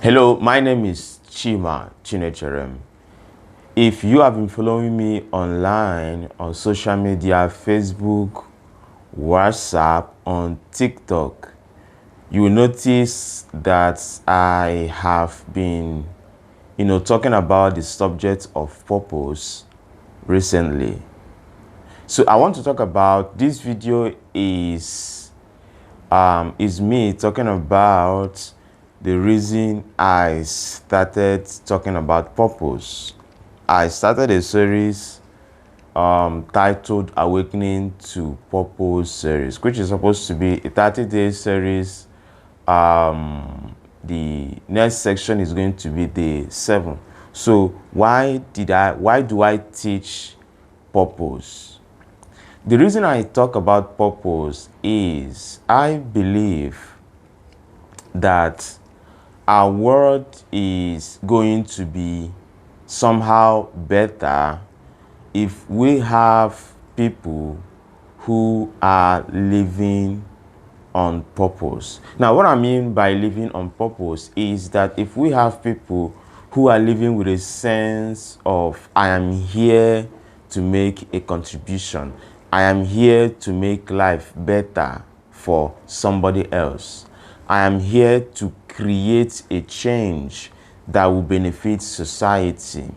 Hello, my name is Chima Chinecherem. If you have been following me online on social media, Facebook, WhatsApp, on TikTok, you will notice that I have been, talking about the subject of purpose recently. So I want to talk about this video is me talking about the reason I started talking about purpose. I started a series titled Awakening to Purpose series, which is supposed to be a 30-day series. The next section is going to be day 7. So why do I teach purpose? The reason I talk about purpose is I believe that our world is going to be somehow better if we have people who are living on purpose. Now, what I mean by living on purpose is that if we have people who are living with a sense of, I am here to make a contribution, I am here to make life better for somebody else, I am here to create a change that will benefit society,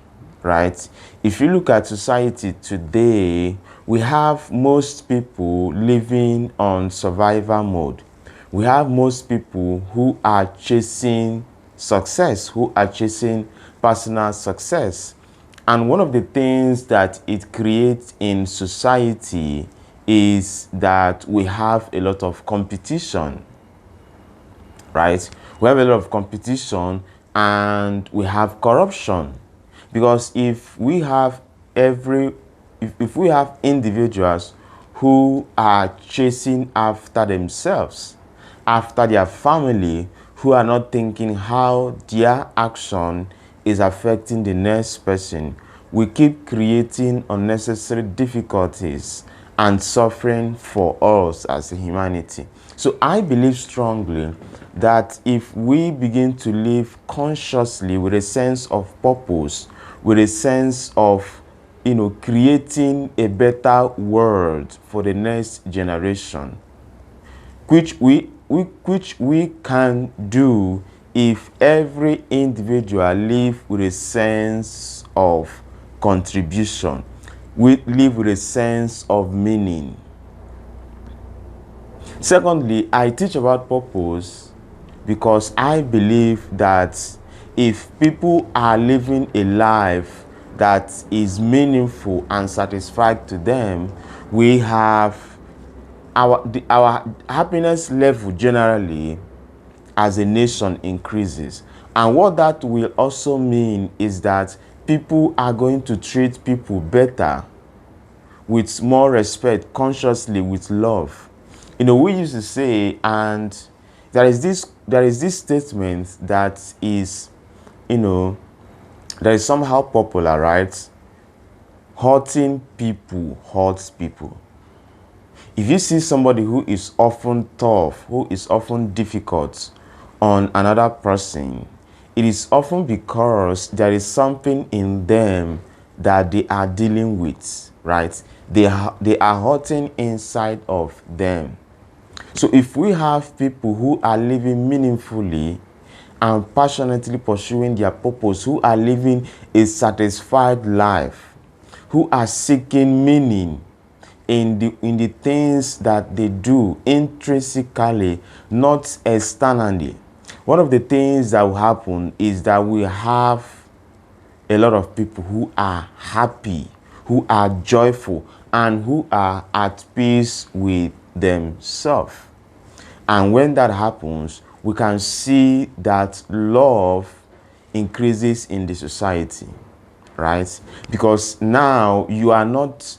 right? If you look at society today, we have most people living on survival mode. We have most people who are chasing success, who are chasing personal success. And one of the things that it creates in society is that we have a lot of competition, right? We have a lot of competition and we have corruption. Because if we have if we have individuals who are chasing after themselves, after their family, who are not thinking how their action is affecting the next person, we keep creating unnecessary difficulties and suffering for us as a humanity. So I believe strongly that if we begin to live consciously with a sense of purpose, with a sense of creating a better world for the next generation, which we can do if every individual live with a sense of contribution, we live with a sense of meaning. Secondly, I teach about purpose because I believe that if people are living a life that is meaningful and satisfied to them, we have our happiness level generally as a nation increases. And what that will also mean is that people are going to treat people better, with more respect, consciously, with love. We used to say, and there is this statement that is, that is somehow popular, right? Hurting people hurts people. If you see somebody who is often tough, who is often difficult on another person, it is often because there is something in them that they are dealing with, right? They are hurting inside of them. So if we have people who are living meaningfully and passionately pursuing their purpose, who are living a satisfied life, who are seeking meaning in the things that they do intrinsically, not externally, one of the things that will happen is that we have a lot of people who are happy, who are joyful, and who are at peace with themselves. And when that happens, we can see that love increases in the society, right? Because now you are not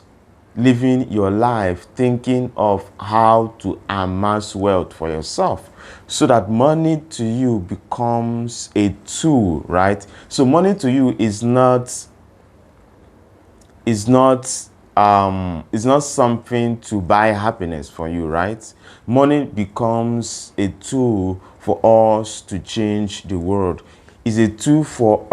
living your life thinking of how to amass wealth for yourself, so that money to you becomes a tool, right? So money to you is not something to buy happiness for you, right? Money becomes a tool for us to change the world. It's a tool for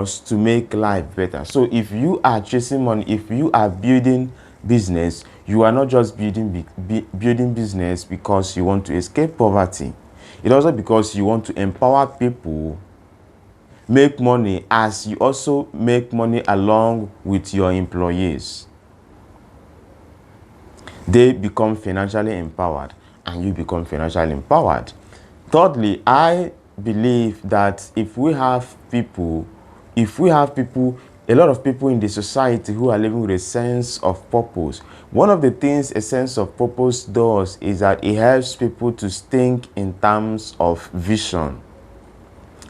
us to make life better. So if you are chasing money, if you are building business, you are not just building business because you want to escape poverty. It's also because you want to empower people, make money, as you also make money along with your employees. They become financially empowered and you become financially empowered. Thirdly, I believe that if we have people, a lot of people in the society who are living with a sense of purpose, one of the things a sense of purpose does is that it helps people to think in terms of vision,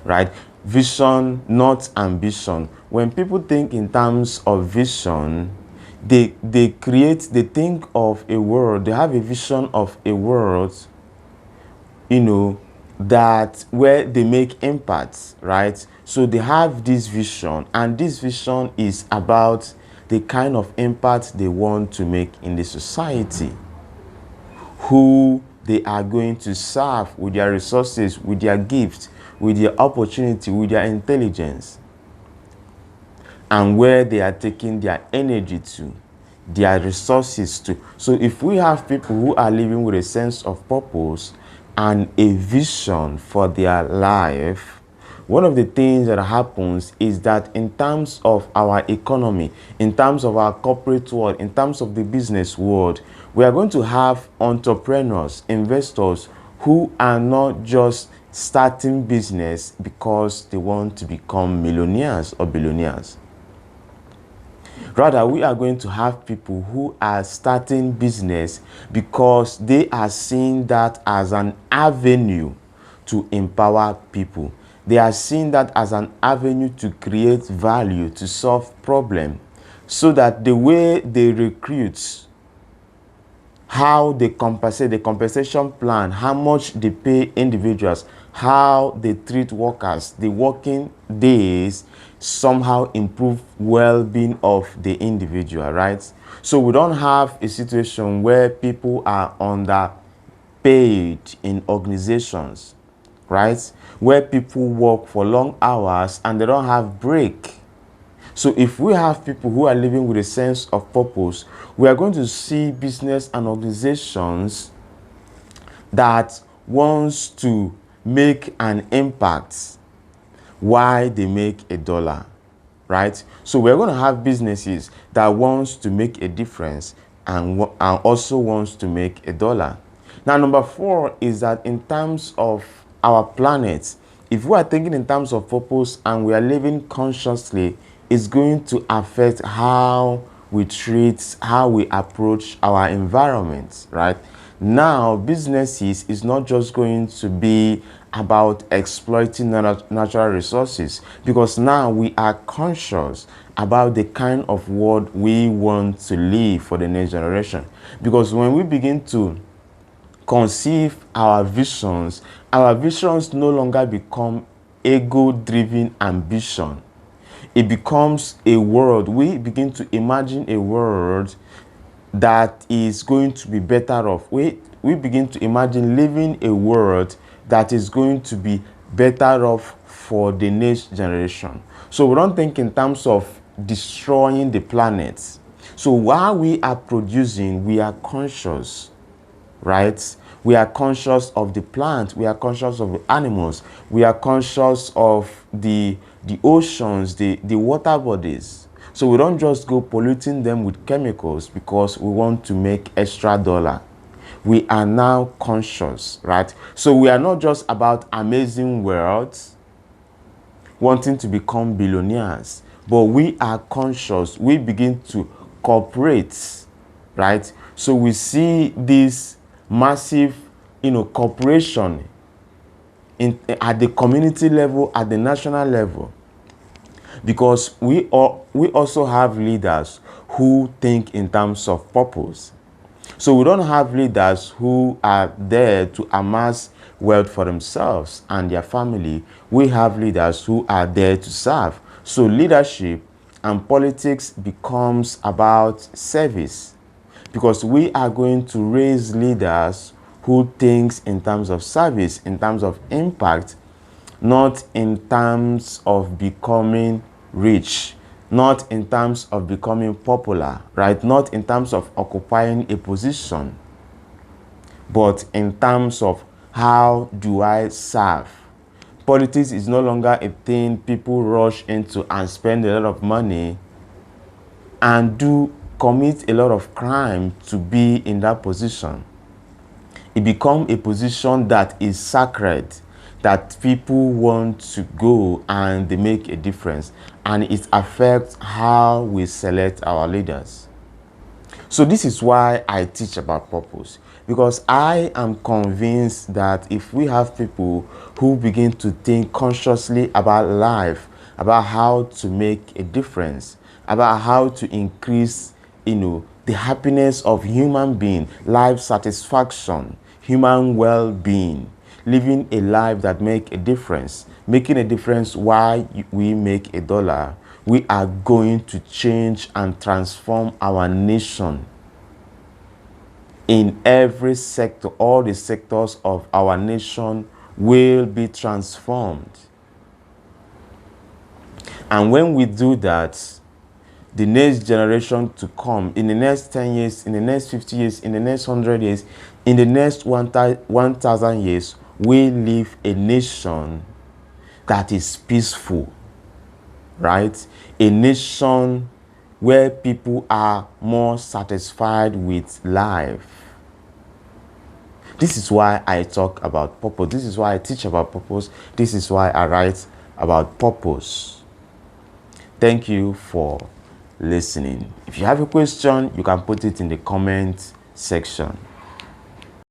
right? Vision, not ambition. When people think in terms of vision, they think of a world, they have a vision of a world, that where they make impacts, right? So they have this vision, and this vision is about the kind of impact they want to make in the society, who they are going to serve with their resources, with their gifts, with their opportunity, with their intelligence, and where they are taking their energy to, their resources to. So if we have people who are living with a sense of purpose and a vision for their life, one of the things that happens is that in terms of our economy, in terms of our corporate world, in terms of the business world, we are going to have entrepreneurs, investors who are not just starting business because they want to become millionaires or billionaires. Rather, we are going to have people who are starting business because they are seeing that as an avenue to empower people. They are seeing that as an avenue to create value, to solve problems, so that the way they recruit, how they compensate, the compensation plan, how much they pay individuals, how they treat workers, the working days somehow improve well-being of the individual, right? So we don't have a situation where people are underpaid in organizations, right? Where people work for long hours and they don't have break. So if we have people who are living with a sense of purpose, we are going to see business and organizations that wants to make an impact while they make a dollar, right? So we're going to have businesses that wants to make a difference and also wants to make a dollar. Now, number 4 is that in terms of our planet, if we are thinking in terms of purpose and we are living consciously, it's going to affect how we treat, how we approach our environment, right? Now, businesses is not just going to be about exploiting natural resources, because now we are conscious about the kind of world we want to live for the next generation. Because when we begin to conceive our visions no longer become ego-driven ambition. It becomes a world. We begin to imagine a world that is going to be better off. We begin to imagine living a world that is going to be better off for the next generation. So we don't think in terms of destroying the planet. So while we are producing, we are conscious, right? We are conscious of the plant, we are conscious of the animals, we are conscious of the oceans, the water bodies. So we don't just go polluting them with chemicals because we want to make extra dollar. We are now conscious, right? So we are not just about amazing worlds, wanting to become billionaires, but we are conscious. We begin to cooperate, right? So we see this massive, cooperation at the community level, at the national level, because we also have leaders who think in terms of purpose. So we don't have leaders who are there to amass wealth for themselves and their family. We have leaders who are there to serve. So leadership and politics becomes about service, because we are going to raise leaders who thinks in terms of service, in terms of impact, not in terms of becoming rich, not in terms of becoming popular, right? Not in terms of occupying a position, but in terms of how do I serve? Politics is no longer a thing people rush into and spend a lot of money and do commit a lot of crime to be in that position. It becomes a position that is sacred, that people want to go and they make a difference, and it affects how we select our leaders. So this is why I teach about purpose, because I am convinced that if we have people who begin to think consciously about life, about how to make a difference, about how to increase, the happiness of human being, life satisfaction, human well-being, living a life that make a difference, making a difference while we make $1, we are going to change and transform our nation in every sector. All the sectors of our nation will be transformed. And when we do that, the next generation to come, in the next 10 years, in the next 50 years, in the next 100 years, in the next 1,000 years, we live a nation that is peaceful, right? A nation where people are more satisfied with life. This is why I talk about purpose. This is why I teach about purpose. This is why I write about purpose. Thank you for listening. If you have a question, you can put it in the comment section.